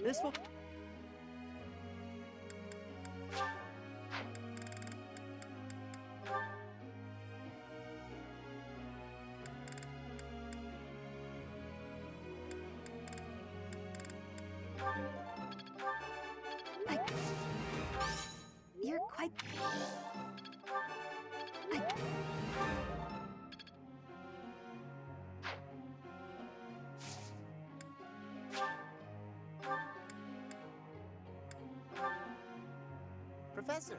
This will... You're quite... Professor!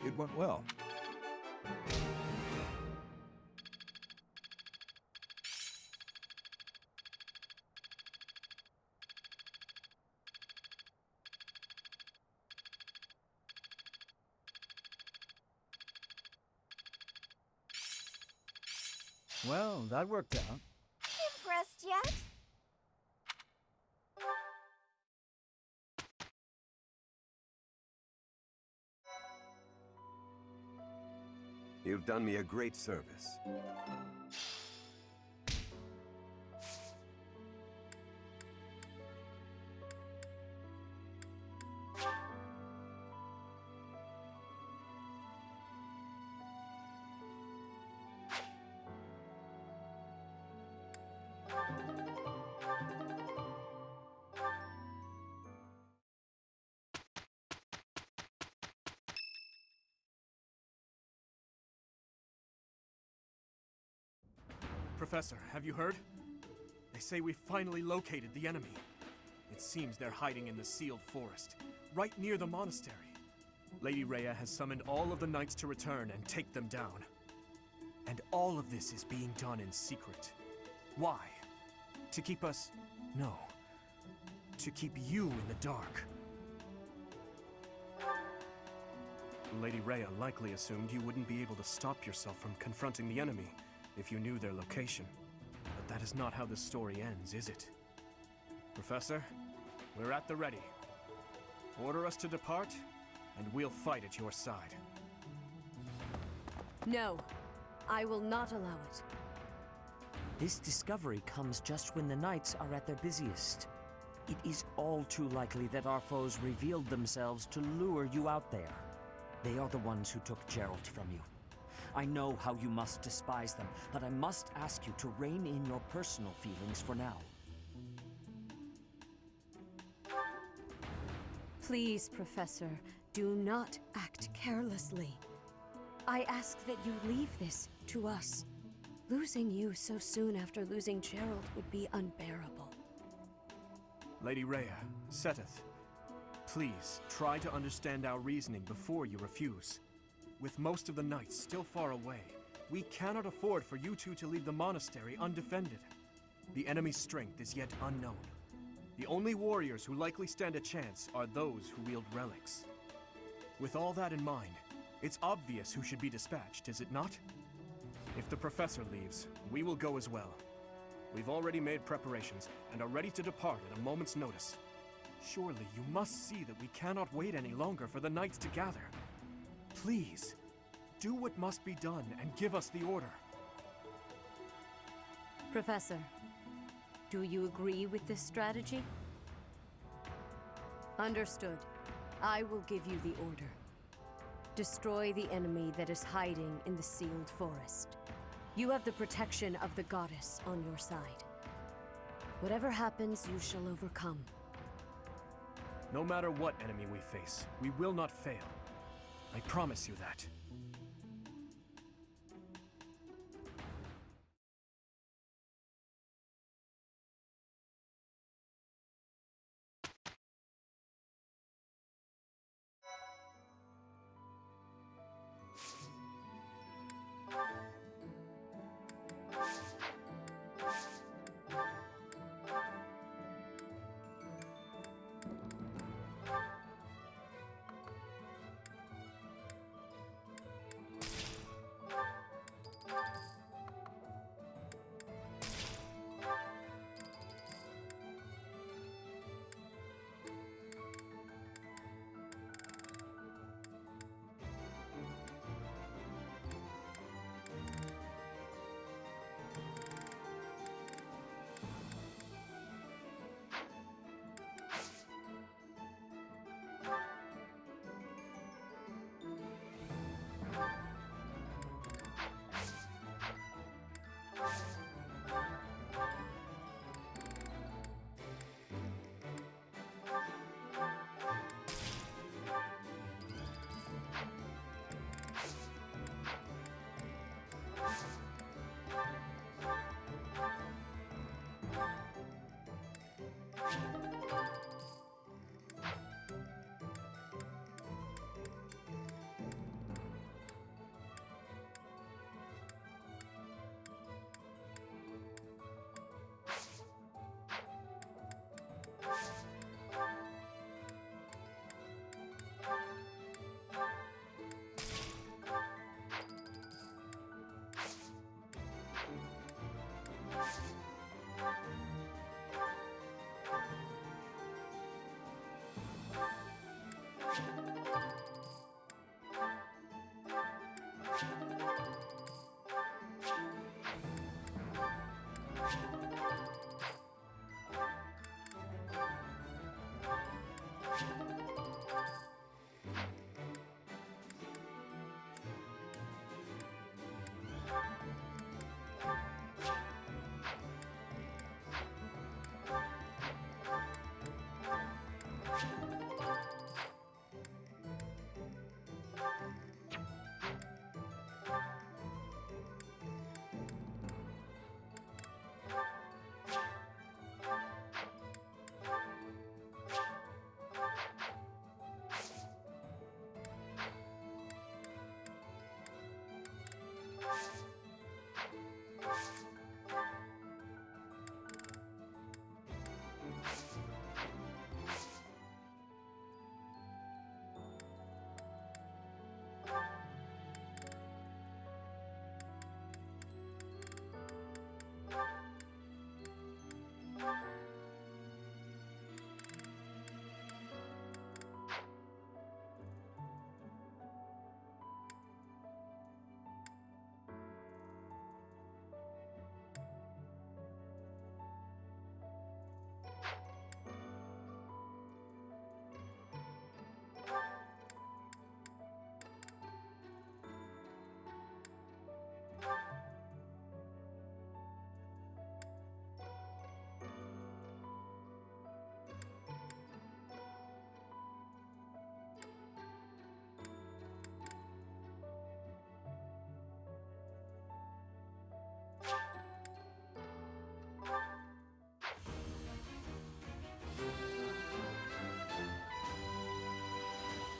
It went well. Well, that worked out. Impressed yet? You've done me a great service. Professor, have you heard? They say we finally located the enemy. It seems they're hiding in the sealed forest, right near the monastery. Lady Rhea has summoned all of the knights to return and take them down. And all of this is being done in secret. Why? To keep us... no. To keep you in the dark. Lady Rhea likely assumed you wouldn't be able to stop yourself from confronting the enemy if you knew their location. But that is not how the story ends, is it? Professor, we're at the ready. Order us to depart, and we'll fight at your side. No, I will not allow it. This discovery comes just when the knights are at their busiest. It is all too likely that our foes revealed themselves to lure you out there. They are the ones who took Geralt from you. I know how you must despise them, but I must ask you to rein in your personal feelings for now. Please, Professor, do not act carelessly. I ask that you leave this to us. Losing you so soon after losing Geralt would be unbearable. Lady Rhea, Sothis, please try to understand our reasoning before you refuse. With most of the knights still far away, we cannot afford for you two to leave the monastery undefended. The enemy's strength is yet unknown. The only warriors who likely stand a chance are those who wield relics. With all that in mind, it's obvious who should be dispatched, is it not? If the professor leaves, we will go as well. We've already made preparations and are ready to depart at a moment's notice. Surely you must see that we cannot wait any longer for the knights to gather. Please, do what must be done and give us the order. Professor, do you agree with this strategy? Understood. I will give you the order. Destroy the enemy that is hiding in the sealed forest. You have the protection of the goddess on your side. Whatever happens, you shall overcome. No matter what enemy we face, we will not fail. I promise you that.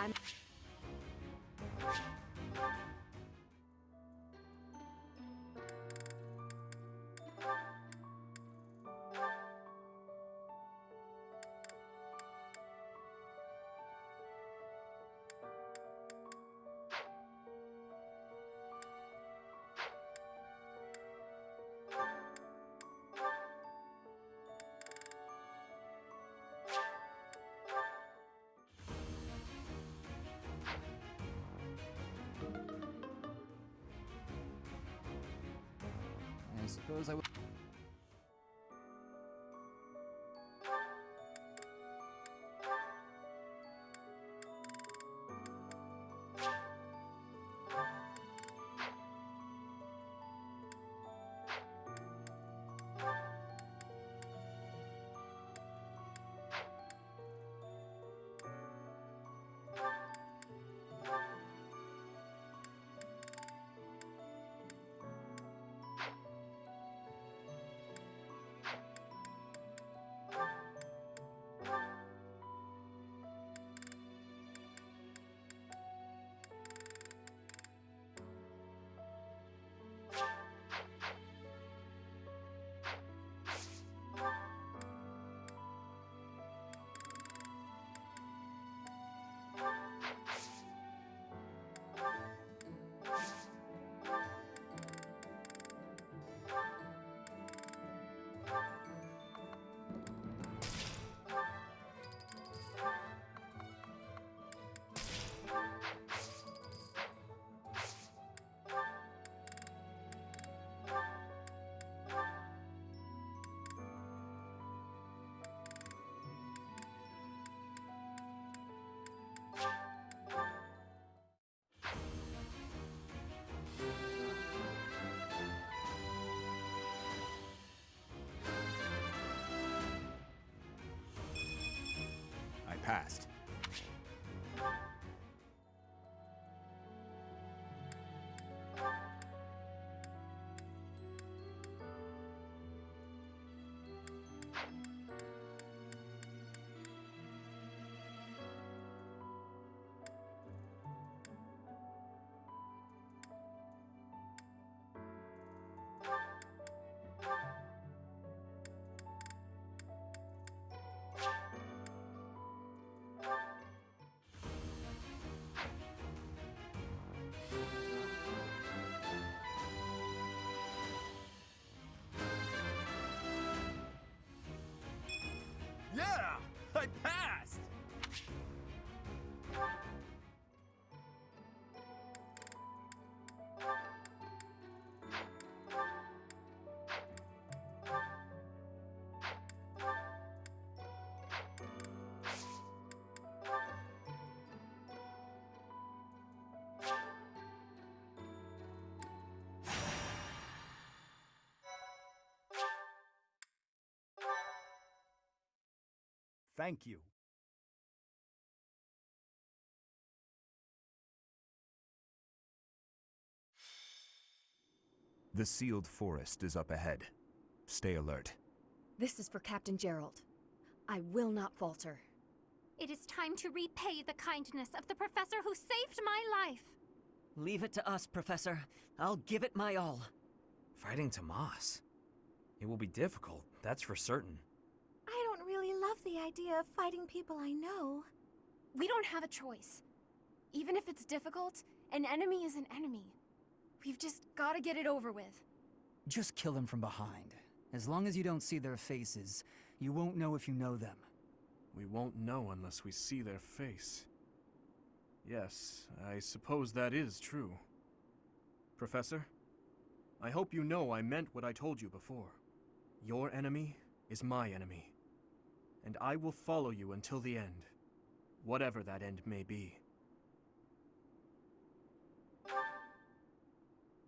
I'm... I suppose I will. I passed. Yeah! I passed! Thank you. The sealed forest is up ahead. Stay alert. This is for Captain Gerald. I will not falter. It is time to repay the kindness of the professor who saved my life. Leave it to us, Professor. I'll give it my all. Fighting Tomas. It will be difficult, that's for certain. I don't really love the idea of fighting people I know. We don't have a choice. Even if it's difficult, an enemy is an enemy. We've just gotta get it over with. Just kill them from behind. As long as you don't see their faces, you won't know if you know them. We won't know unless we see their face. Yes, I suppose that is true. Professor, I hope you know I meant what I told you before. Your enemy is my enemy. And I will follow you until the end, whatever that end may be.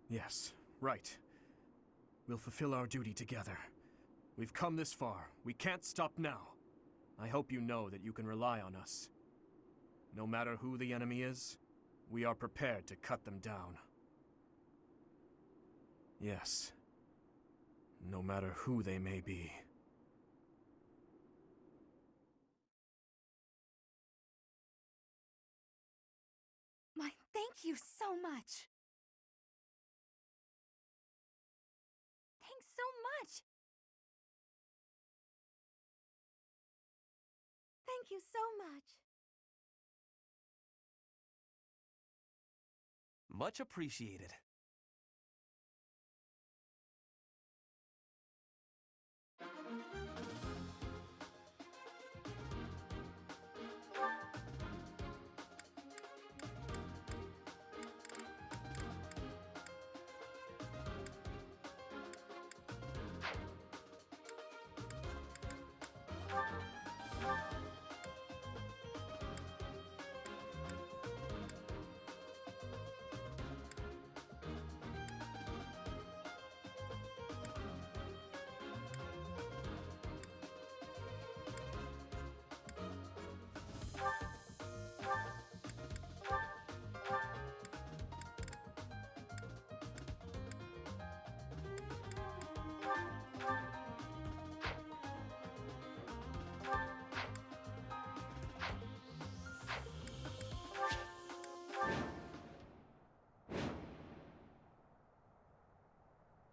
Yes, right. We'll fulfill our duty together. We've come this far. We can't stop now. I hope you know that you can rely on us. No matter who the enemy is, we are prepared to cut them down. Yes. No matter who they may be. you so much. Thanks so much. Thank you so much. Much appreciated.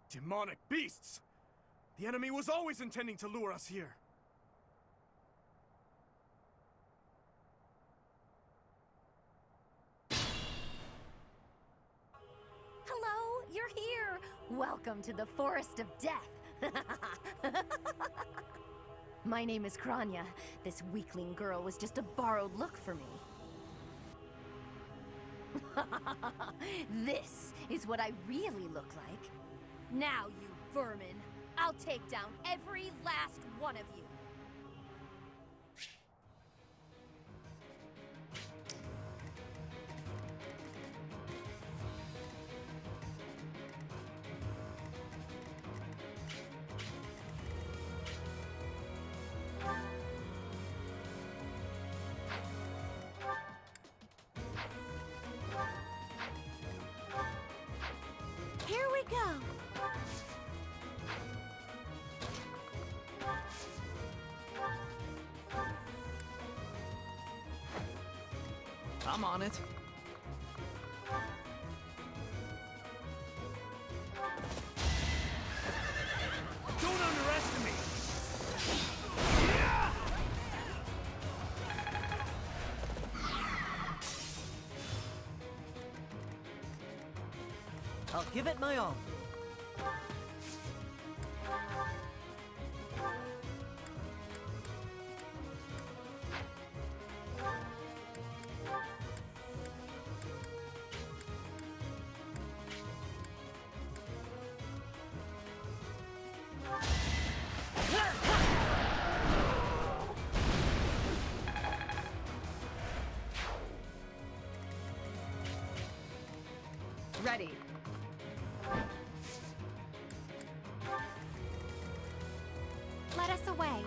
Demonic beasts! The enemy was always intending to lure us here. Hello, you're here. Welcome to the Forest of Death. My name is Kronya. This weakling girl was just a borrowed look for me. This is what I really look like. Now, you vermin, I'll take down every last one of you. Here we go. I'm on it. Don't underestimate! I'll give it my all. Ready. Let us away.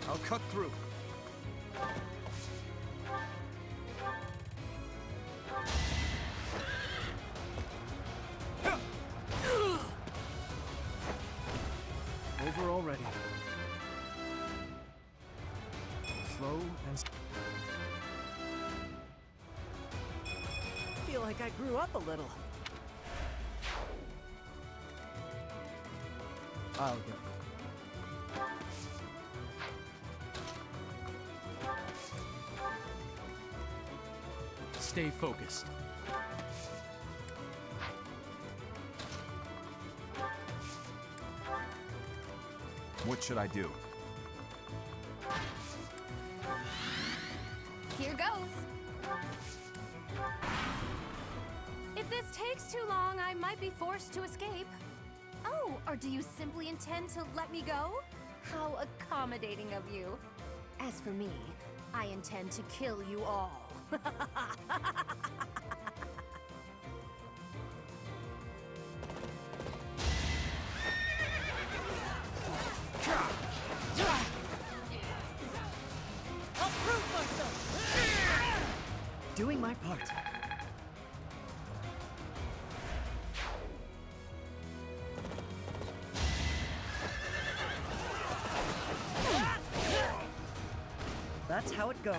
I'll cut through. Over already. Slow and... Feel like I grew up a little. I'll go. Stay focused. What should I do? Here goes. If this takes too long, I might be forced to escape. Oh, or do you simply intend to let me go? How accommodating of you. As for me, I intend to kill you all. I'll prove myself! Doing my part. That's how it goes.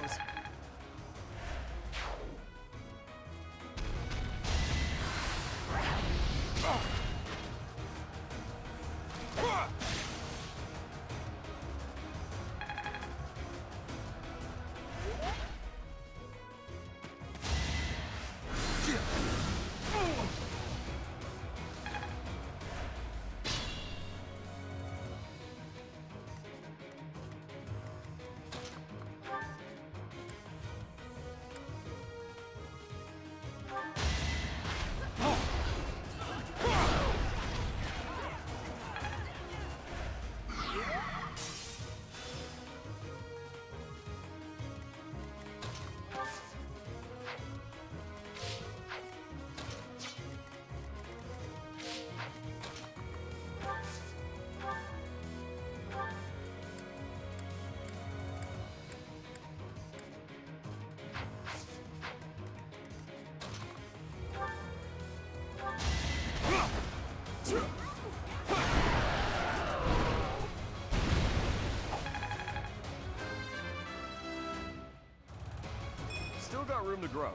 got room to grow.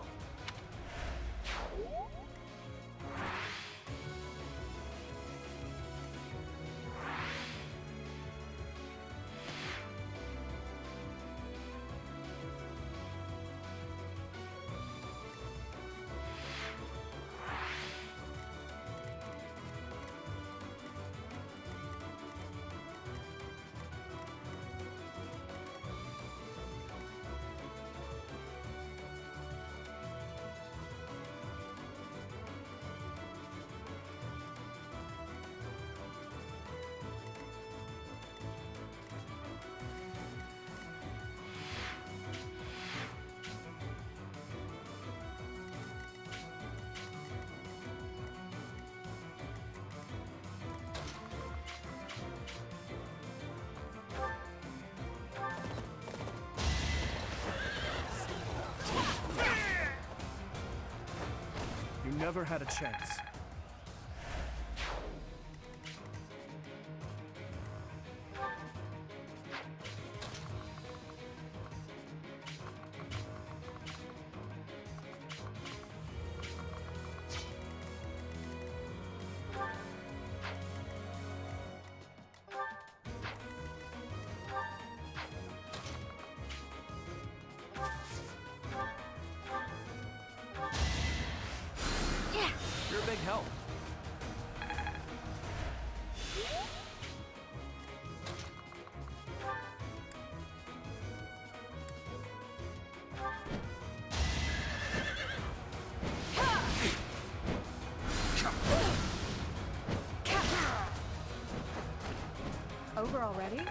You never had a chance. You're a big help. Over already?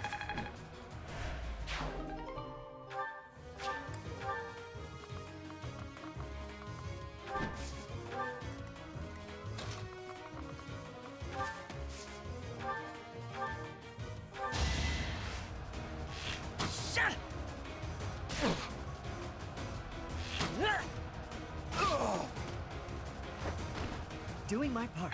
Doing my part.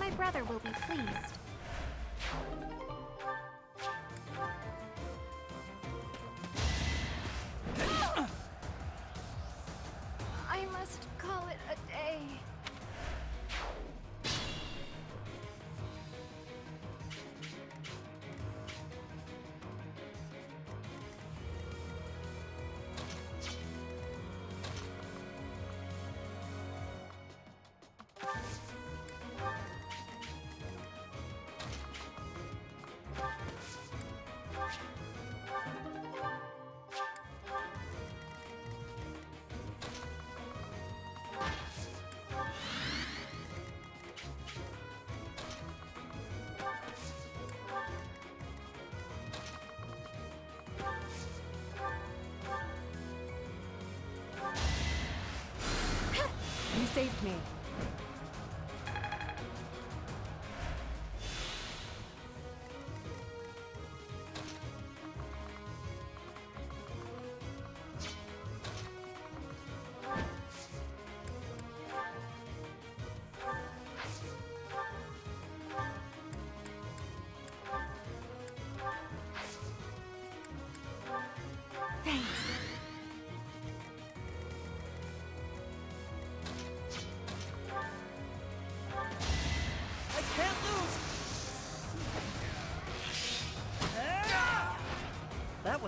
My brother will be pleased. I must call it a day. You saved me.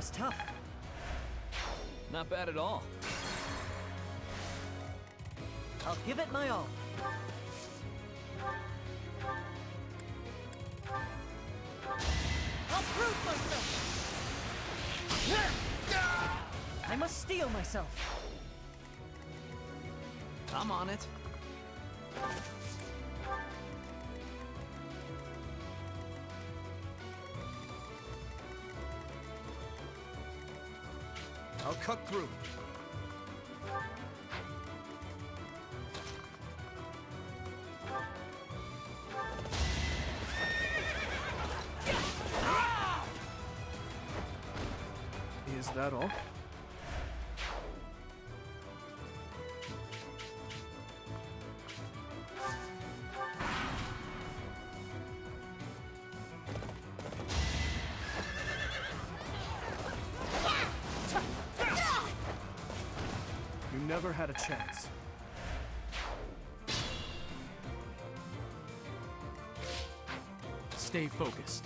That's tough. Not bad at all. I'll give it my all. I'll prove myself! I must steel myself. I'm on it. I'll cut through. Is that all? You never had a chance. Stay focused.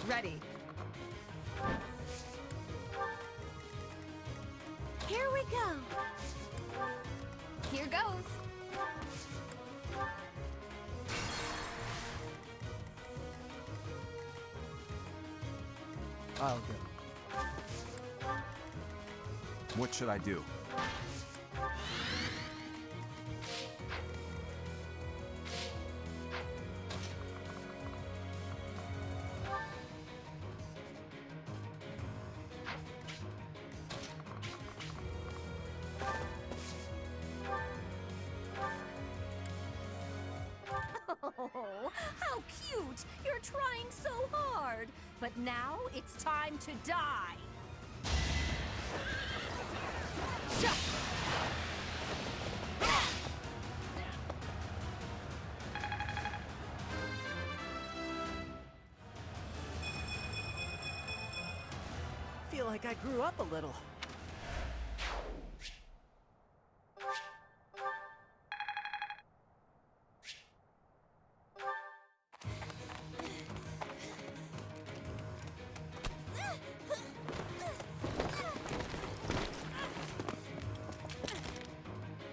Ready. Here we go. Here goes. I'll go. What should I do? Oh, how cute! You're trying so hard. But now it's time to die. Feel like I grew up a little.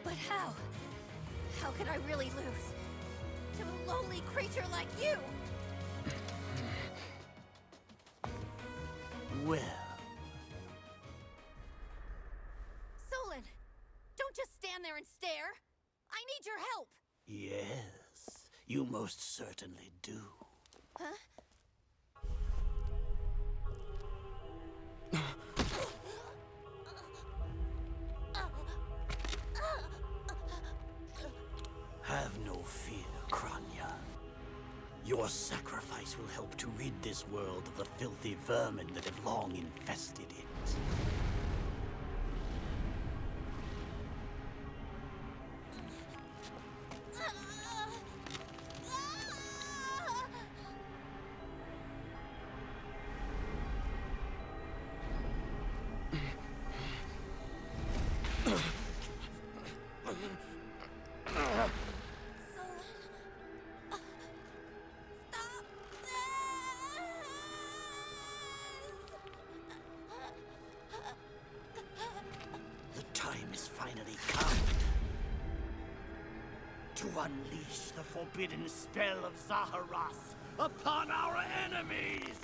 But how? How could I really lose? To a lowly creature like you? Well, Solon, don't just stand there and stare. I need your help. yes, you most certainly do. Huh? Have no fear, Kronya. Your sacrifice will help to rid this world of the filthy vermin that have long infested it. The time has finally come to unleash the forbidden spell of Zaharas upon our enemies!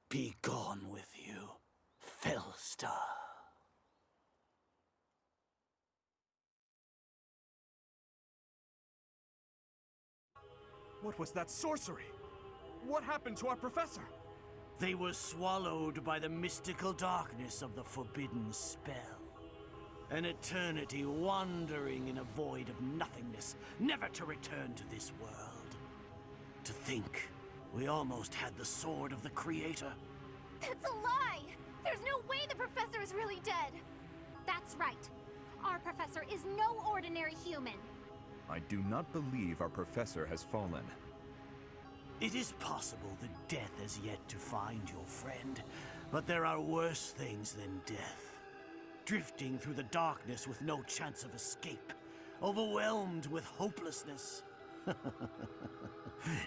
Be gone with you, Fellstar. What was that sorcery? What happened to our professor? They were swallowed by the mystical darkness of the forbidden spell. An eternity wandering in a void of nothingness, never to return to this world. To think, we almost had the sword of the Creator. That's a lie! There's no way the professor is really dead! That's right. Our professor is no ordinary human. I do not believe our professor has fallen. It is possible that death has yet to find your friend, but there are worse things than death. Drifting through the darkness with no chance of escape, overwhelmed with hopelessness.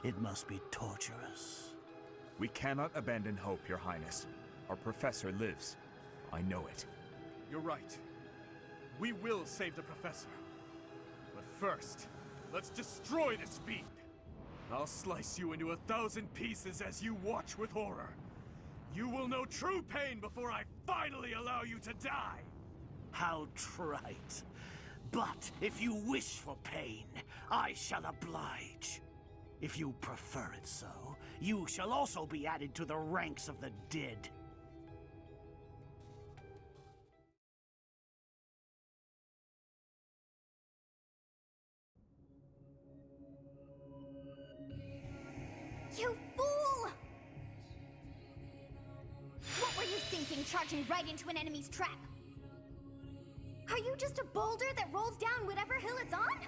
It must be torturous. We cannot abandon hope, Your Highness. Our professor lives. I know it. You're right. We will save the professor. But first, let's destroy this fiend. I'll slice you into 1,000 pieces as you watch with horror. You will know true pain before I finally allow you to die! How trite. But if you wish for pain, I shall oblige. If you prefer it so, you shall also be added to the ranks of the dead. You fool! What were you thinking, charging right into an enemy's trap? Are you just a boulder that rolls down whatever hill it's on?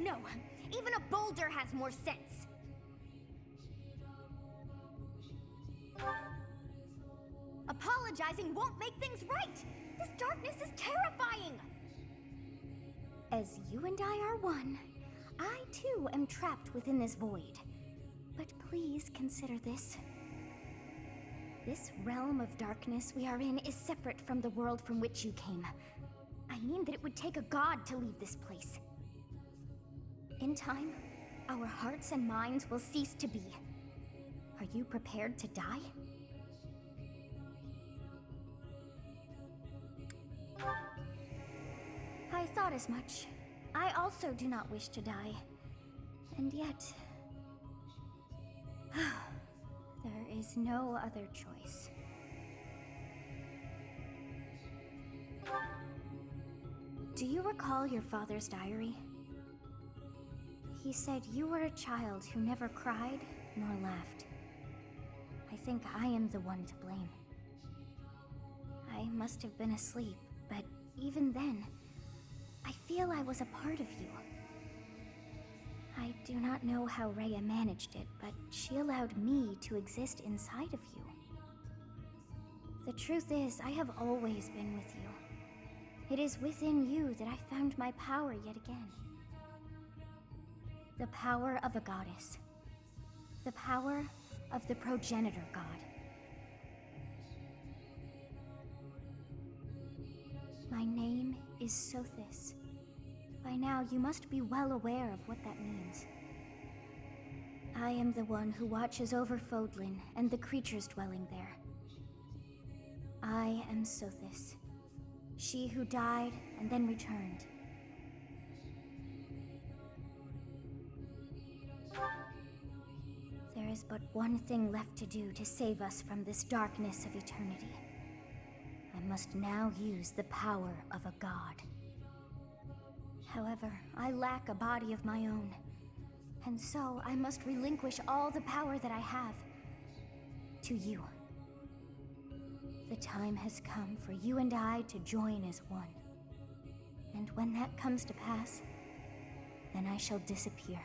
No, even a boulder has more sense. Apologizing won't make things right! This darkness is terrifying! As you and I are one, I too am trapped within this void. But please consider this. This realm of darkness we are in is separate from the world from which you came. I mean that it would take a god to leave this place. In time, our hearts and minds will cease to be. Are you prepared to die? I thought as much. I also do not wish to die. And yet... there is no other choice. Do you recall your father's diary? He said you were a child who never cried nor laughed. I think I am the one to blame. I must have been asleep, but even then, I feel I was a part of you. I do not know how Rhea managed it, but she allowed me to exist inside of you. The truth is, I have always been with you. It is within you that I found my power yet again. The power of a goddess. The power of the progenitor god. My name is Sothis. By now, you must be well aware of what that means. I am the one who watches over Fodlan and the creatures dwelling there. I am Sothis. She who died and then returned. There is but one thing left to do to save us from this darkness of eternity. I must now use the power of a god. However, I lack a body of my own, and so I must relinquish all the power that I have to you. The time has come for you and I to join as one. And when that comes to pass, then I shall disappear.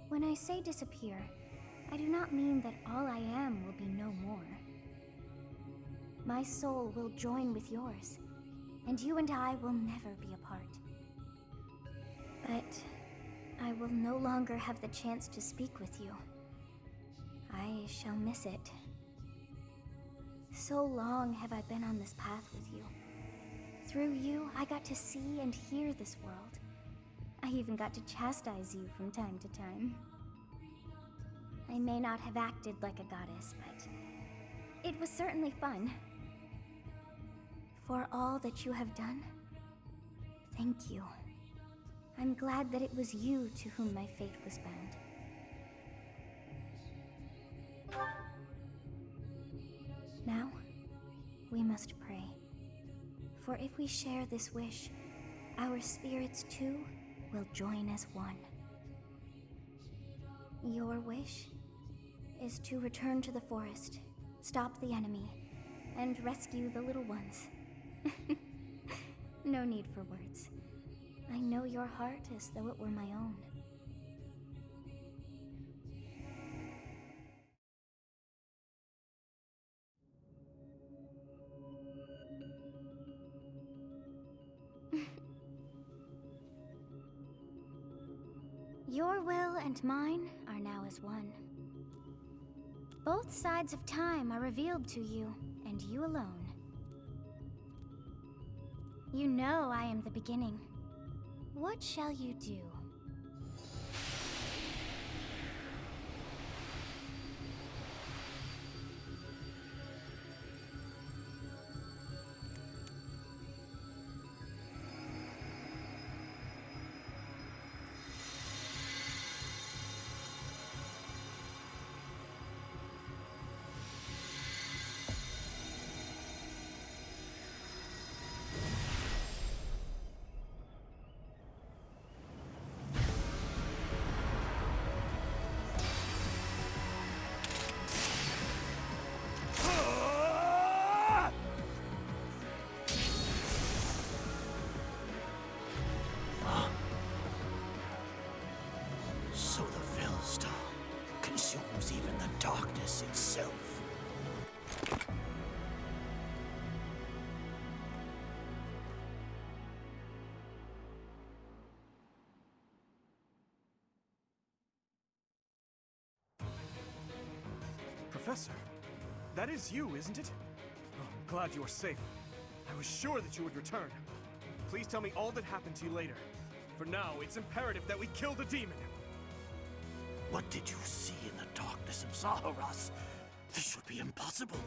When I say disappear, I do not mean that all I am will be no more. My soul will join with yours, and you and I will never be apart. But I will no longer have the chance to speak with you. I shall miss it. So long have I been on this path with you. Through you, I got to see and hear this world. I even got to chastise you from time to time. I may not have acted like a goddess, but it was certainly fun. For all that you have done, thank you. I'm glad that it was you to whom my fate was bound. Now, we must pray. For if we share this wish, our spirits too will join as one. Your wish is to return to the forest, stop the enemy, and rescue the little ones. No need for words. I know your heart as though it were my own. Your will and mine are now as one. Both sides of time are revealed to you, and you alone. You know I am the beginning. What shall you do? So the Fellstar consumes even the darkness itself. Professor, that is you, isn't it? Oh, I'm glad you are safe. I was sure that you would return. Please tell me all that happened to you later. For now, it's imperative that we kill the demon. What did you see in the darkness of Zaharas? This should be impossible.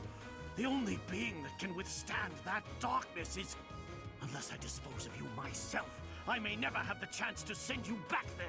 The only being that can withstand that darkness is... Unless I dispose of you myself, I may never have the chance to send you back there.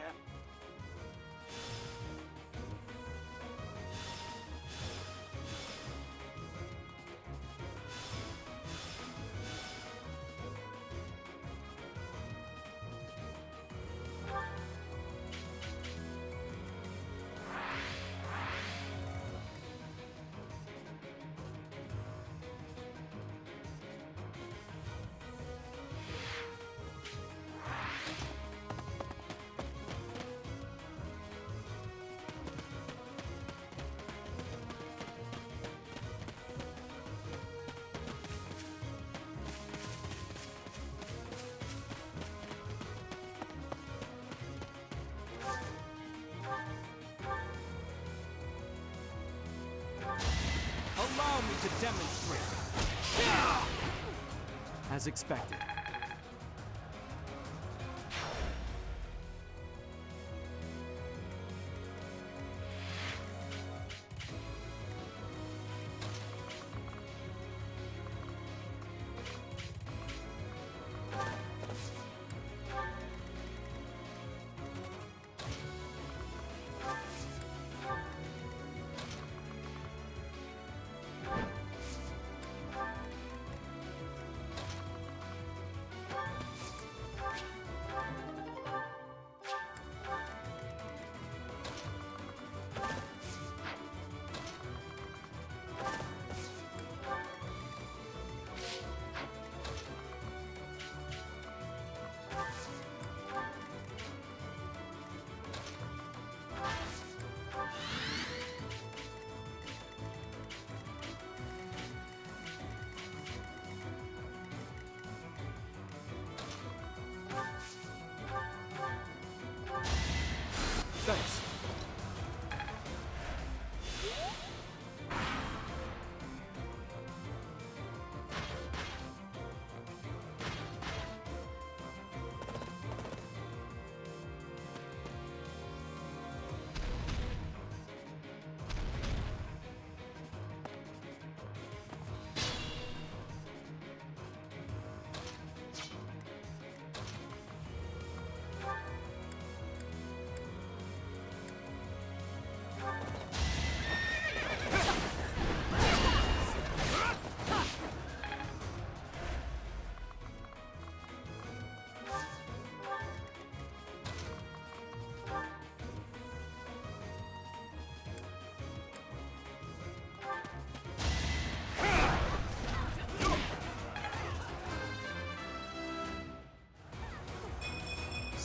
Allow me to demonstrate. As expected. Thanks.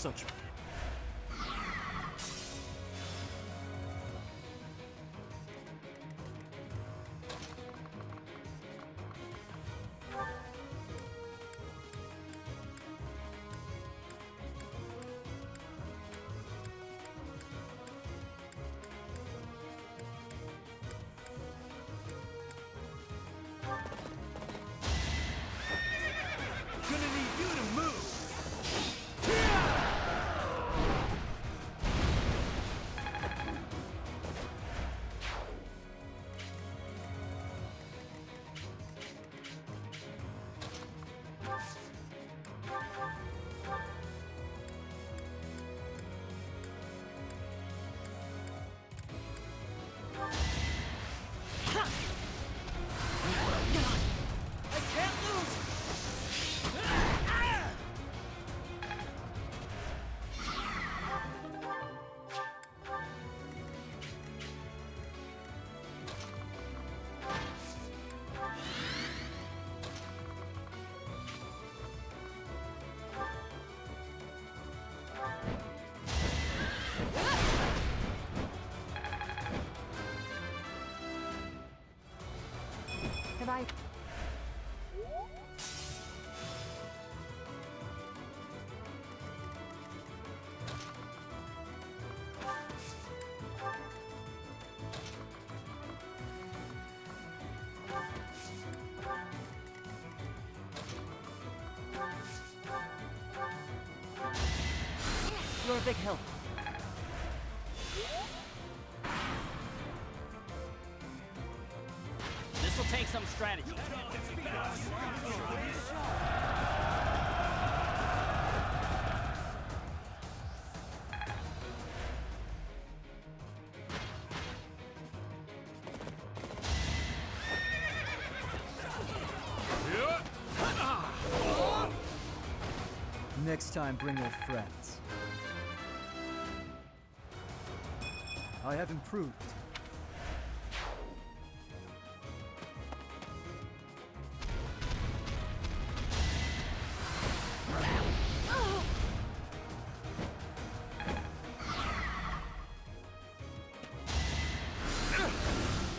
such... Gonna need you to move! I can't lose! Have I... You're a big help. This'll take some strategy. Next time, bring your friends. I have improved.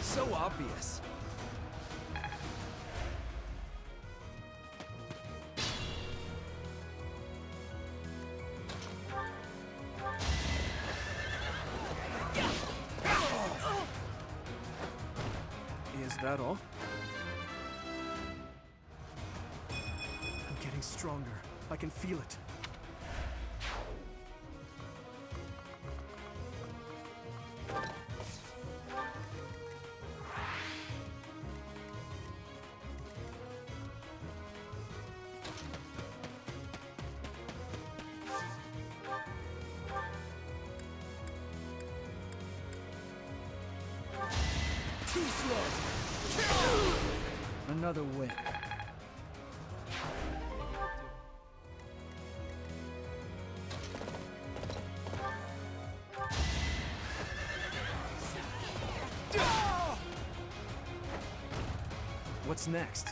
So obvious. Is that all? I'm getting stronger. I can feel it. Too slow. Another win. What's next?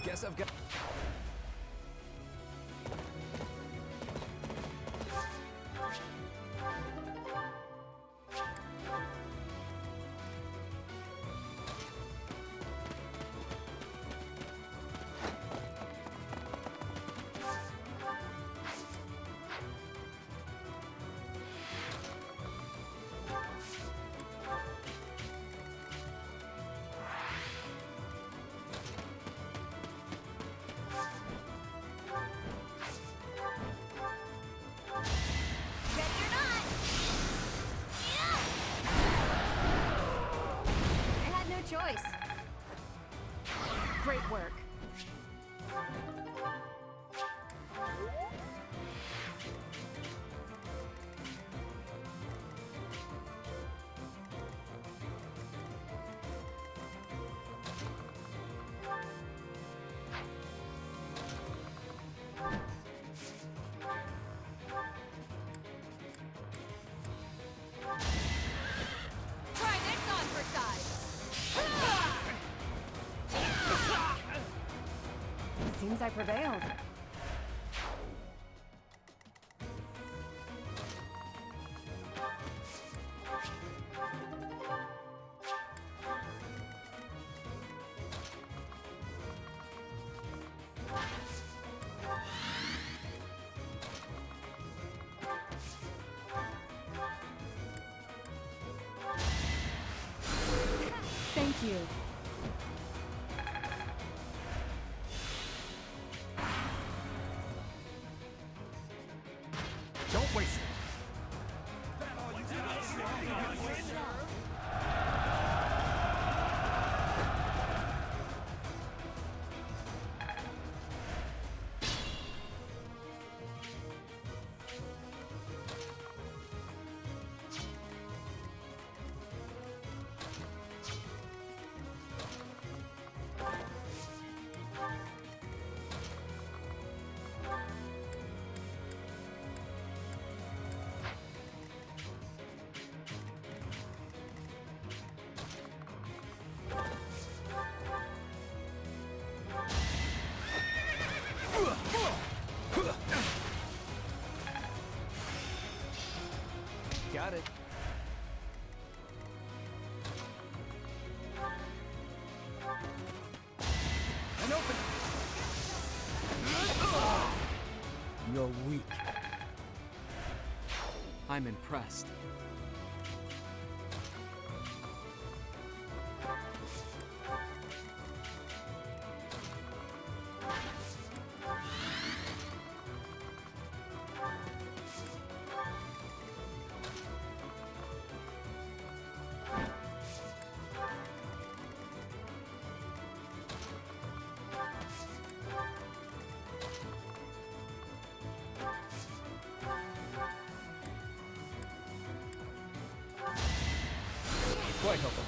Guess I've got... Choice. Great work. Try this on for size. Seems I prevailed. you. Don't waste it. Got it. And open. You're weak. I'm impressed. Quite helpful.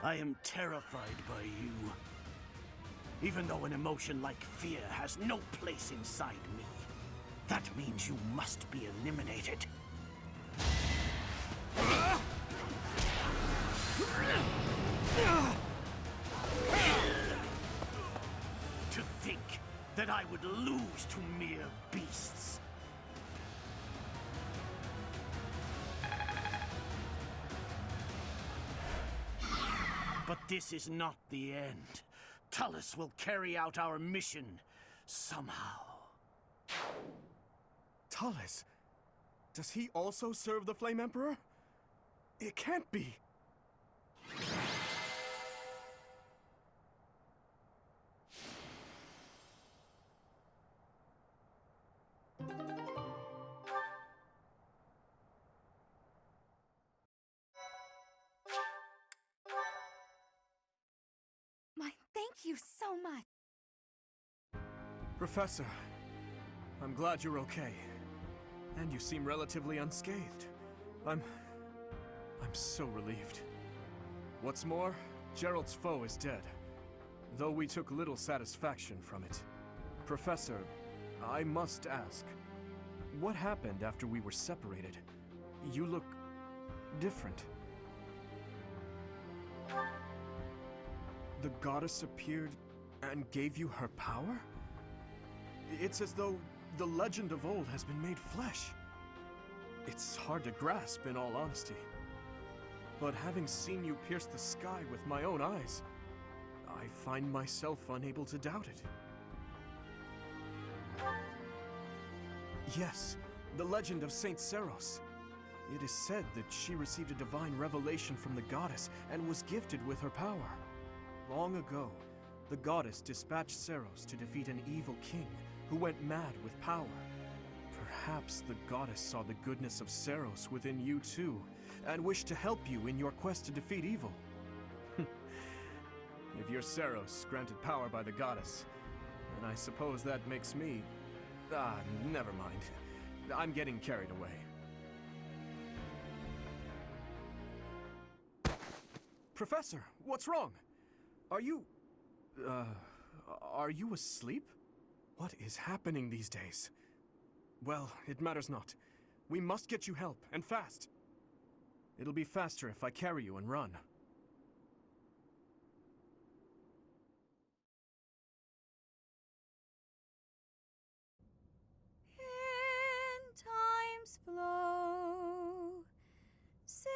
I am terrified by you. Even though an emotion like fear has no place inside me, that means you must be eliminated. To think that I would lose to mere beasts. But this is not the end. Tullus will carry out our mission somehow. Tullus? Does he also serve the Flame Emperor? It can't be. Thank you so much. Professor, I'm glad you're okay. And you seem relatively unscathed. I'm so relieved. What's more, Gerald's foe is dead, though we took little satisfaction from it. Professor, I must ask, what happened after we were separated? You look different. The goddess appeared and gave you her power? It's as though the legend of old has been made flesh. It's hard to grasp, in all honesty. But having seen you pierce the sky with my own eyes, I find myself unable to doubt it. Yes, the legend of Saint Seros. It is said that she received a divine revelation from the goddess and was gifted with her power. Long ago, the goddess dispatched Seros to defeat an evil king who went mad with power. Perhaps the goddess saw the goodness of Seros within you too, and wished to help you in your quest to defeat evil. If you're Seros, granted power by the goddess, then I suppose that makes me... never mind. I'm getting carried away. Professor, what's wrong? Are you asleep? What is happening these days? Well, it matters not. We must get you help, and fast. It'll be faster if I carry you and run. In time's flow, see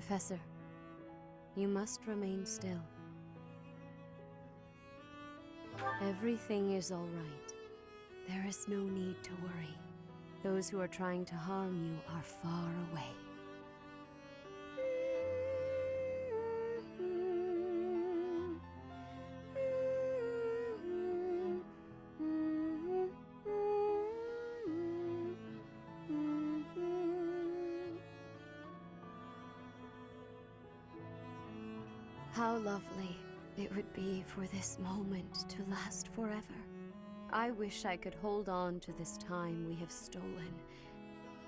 Professor, you must remain still. Everything is all right. There is no need to worry. Those who are trying to harm you are far away. How lovely it would be for this moment to last forever. I wish I could hold on to this time we have stolen,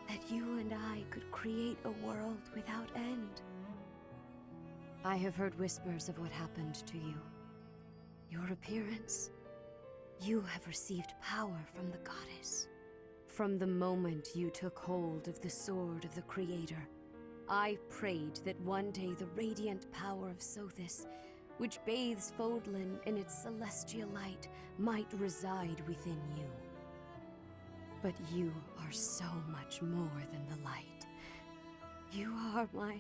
that you and I could create a world without end. I have heard whispers of what happened to you. Your appearance. You have received power from the goddess. From the moment you took hold of the sword of the Creator, I prayed that one day the radiant power of Sothis, which bathes Fodlan in its celestial light, might reside within you. But you are so much more than the light. You are my...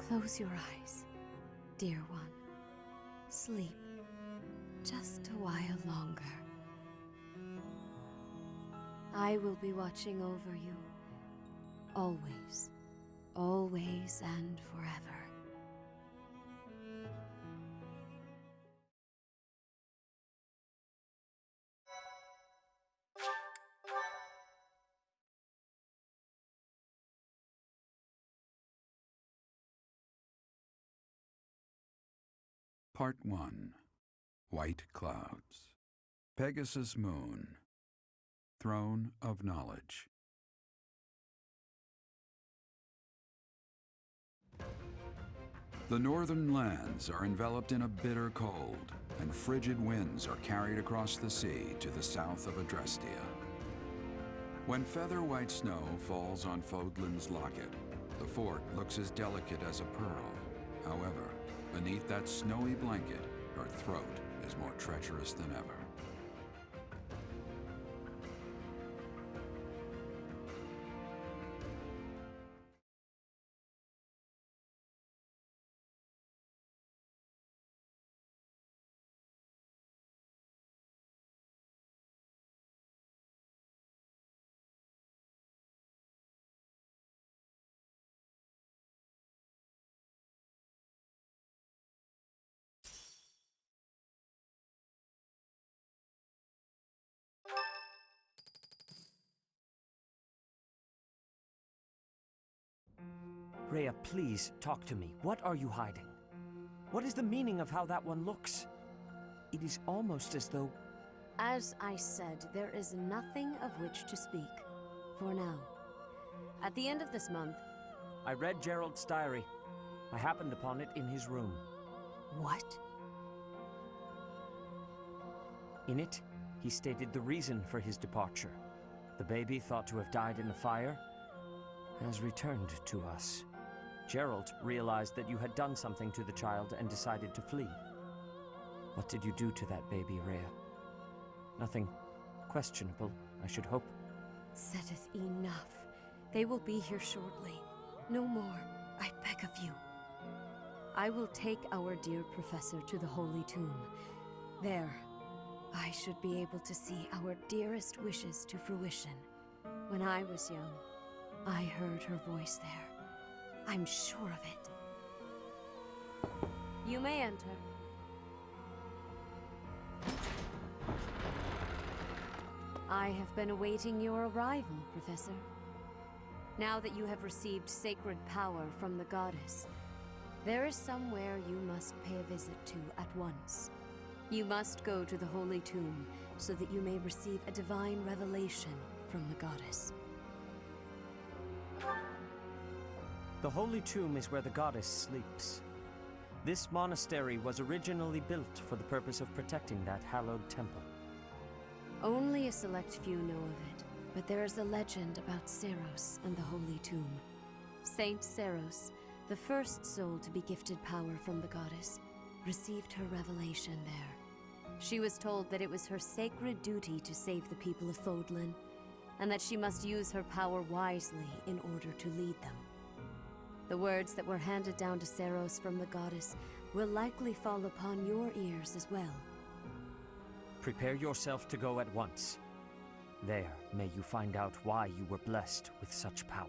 Close your eyes, dear one. Sleep just a while longer. I will be watching over you, always, always and forever. Part 1. White Clouds. Pegasus Moon. Throne of Knowledge. The northern lands are enveloped in a bitter cold, and frigid winds are carried across the sea to the south of Adrestia. When feather-white snow falls on Fodlan's locket, the fort looks as delicate as a pearl. However, beneath that snowy blanket, her throat is more treacherous than ever. Rhea, please, talk to me. What are you hiding? What is the meaning of how that one looks? It is almost as though... As I said, there is nothing of which to speak, for now. At the end of this month... I read Gerald's diary. I happened upon it in his room. What? In it, he stated the reason for his departure. The baby, thought to have died in the fire, has returned to us. Gerald realized that you had done something to the child and decided to flee. What did you do to that baby, Rhea? Nothing questionable, I should hope. Sothis, enough. They will be here shortly. No more, I beg of you. I will take our dear professor to the Holy Tomb. There, I should be able to see our dearest wishes to fruition. When I was young, I heard her voice there. I'm sure of it. You may enter. I have been awaiting your arrival, Professor. Now that you have received sacred power from the goddess, there is somewhere you must pay a visit to at once. You must go to the Holy Tomb so that you may receive a divine revelation from the goddess. The Holy Tomb is where the goddess sleeps. This monastery was originally built for the purpose of protecting that hallowed temple. Only a select few know of it, but there is a legend about Seros and the Holy Tomb. Saint Seros, the first soul to be gifted power from the goddess, received her revelation there. She was told that it was her sacred duty to save the people of Fodlan, and that she must use her power wisely in order to lead them. The words that were handed down to Seiros from the goddess will likely fall upon your ears as well. Prepare yourself to go at once. There, may you find out why you were blessed with such power.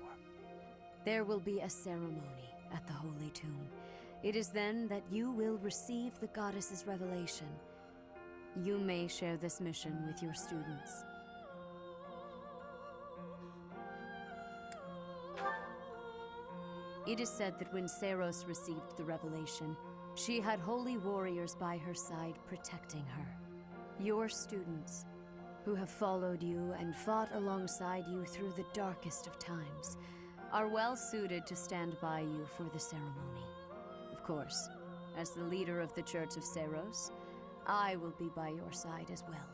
There will be a ceremony at the Holy Tomb. It is then that you will receive the goddess's revelation. You may share this mission with your students. It is said that when Seiros received the revelation, she had holy warriors by her side protecting her. Your students, who have followed you and fought alongside you through the darkest of times, are well suited to stand by you for the ceremony. Of course, as the leader of the Church of Seiros, I will be by your side as well.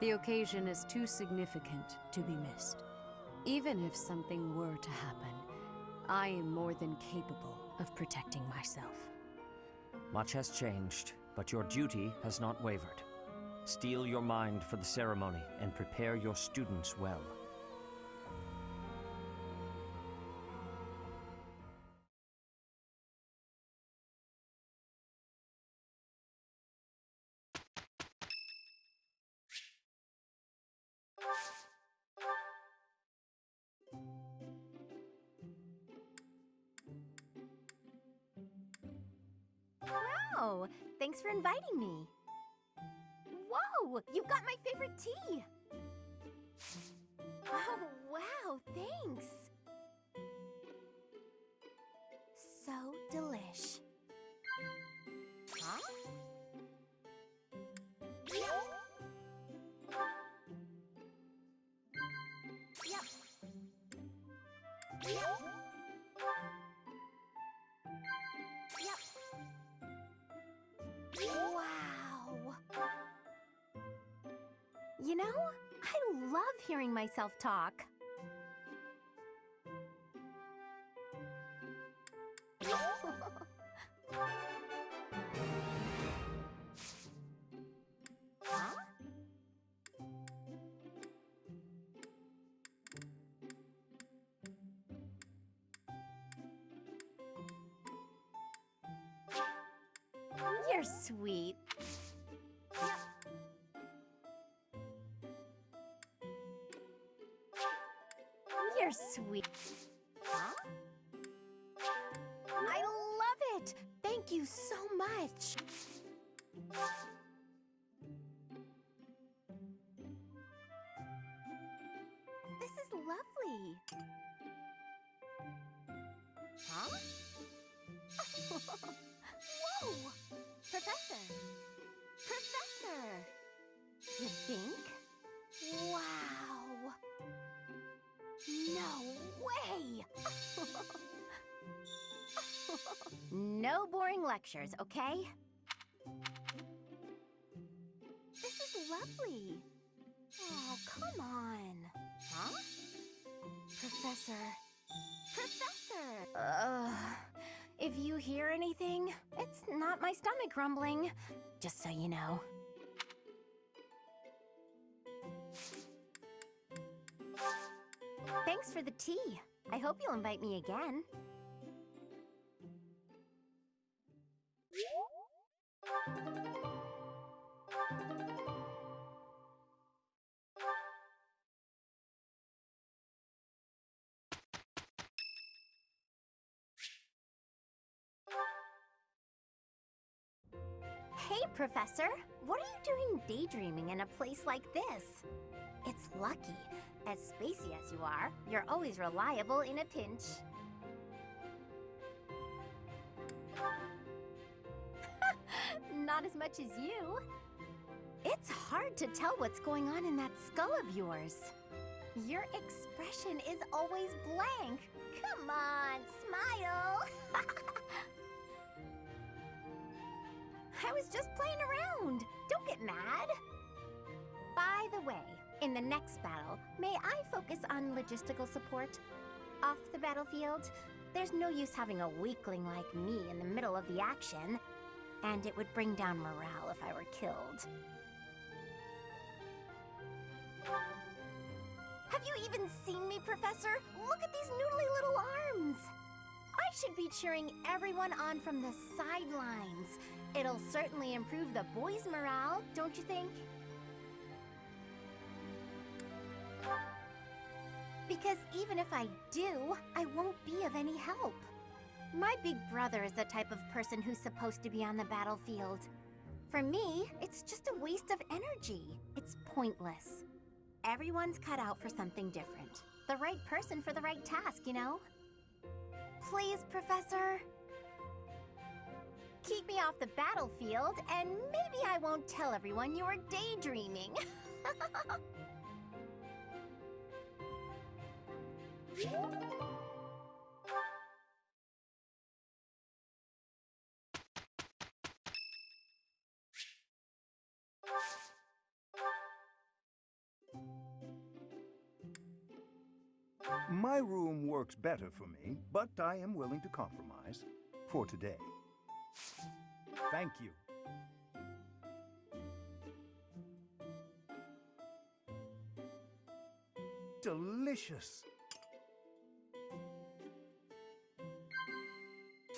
The occasion is too significant to be missed. Even if something were to happen, I am more than capable of protecting myself. Much has changed, but your duty has not wavered. Steel your mind for the ceremony and prepare your students well. Oh, thanks for inviting me. Whoa, you got my favorite tea! Oh, wow, thanks! So delish. Huh? Yep. Yep. Yep. Wow! You know, I love hearing myself talk. Huh? You're sweet. Yep. You're sweet. Huh? I love it! Thank you so much. This is lovely. Huh? Whoa! Professor! Professor! You think? Wow! No way! No boring lectures, okay? This is lovely. Oh, come on. Huh? Professor. Professor! If you hear anything, it's not my stomach grumbling. Just so you know. Thanks for the tea. I hope you'll invite me again. Hey, Professor! What are you doing daydreaming in a place like this? It's lucky. As spacey as you are, you're always reliable in a pinch. Not as much as you. It's hard to tell what's going on in that skull of yours. Your expression is always blank. Come on, smile! I was just playing around. Don't get mad. By the way, in the next battle, may I focus on logistical support? Off the battlefield, there's no use having a weakling like me in the middle of the action. And it would bring down morale if I were killed. Have you even seen me, Professor? Look at these noodly little arms! I should be cheering everyone on from the sidelines. It'll certainly improve the boys' morale, don't you think? Because even if I do, I won't be of any help. My big brother is the type of person who's supposed to be on the battlefield. For me, it's just a waste of energy. It's pointless. Everyone's cut out for something different. The right person for the right task, you know? Please, Professor. Keep me off the battlefield, and maybe I won't tell everyone you were daydreaming. My room works better for me, but I am willing to compromise. For today. Thank you. Delicious.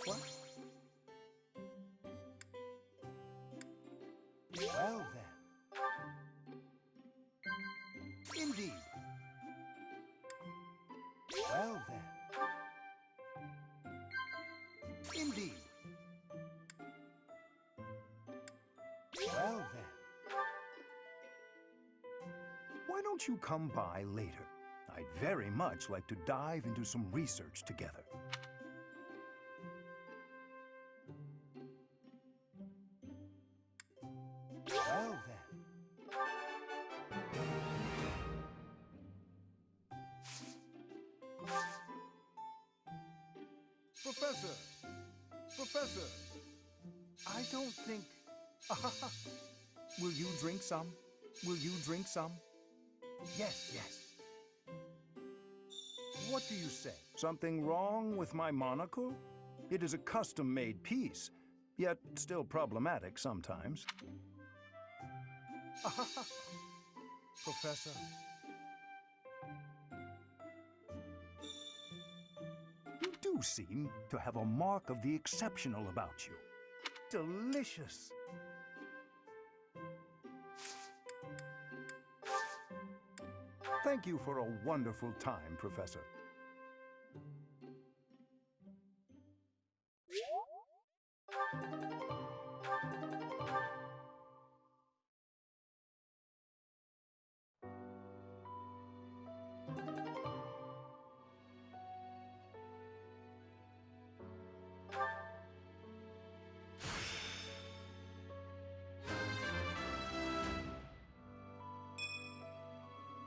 What? Well then. Indeed. Well then. Indeed. Well then. Why don't you come by later? I'd very much like to dive into some research together. Well then. Professor! Professor! I don't think... Will you drink some? Will you drink some? Yes, yes. What do you say? Something wrong with my monocle? It is a custom-made piece, yet still problematic sometimes. Professor. You do seem to have a mark of the exceptional about you. Delicious. Thank you for a wonderful time, Professor.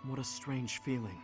What a strange feeling.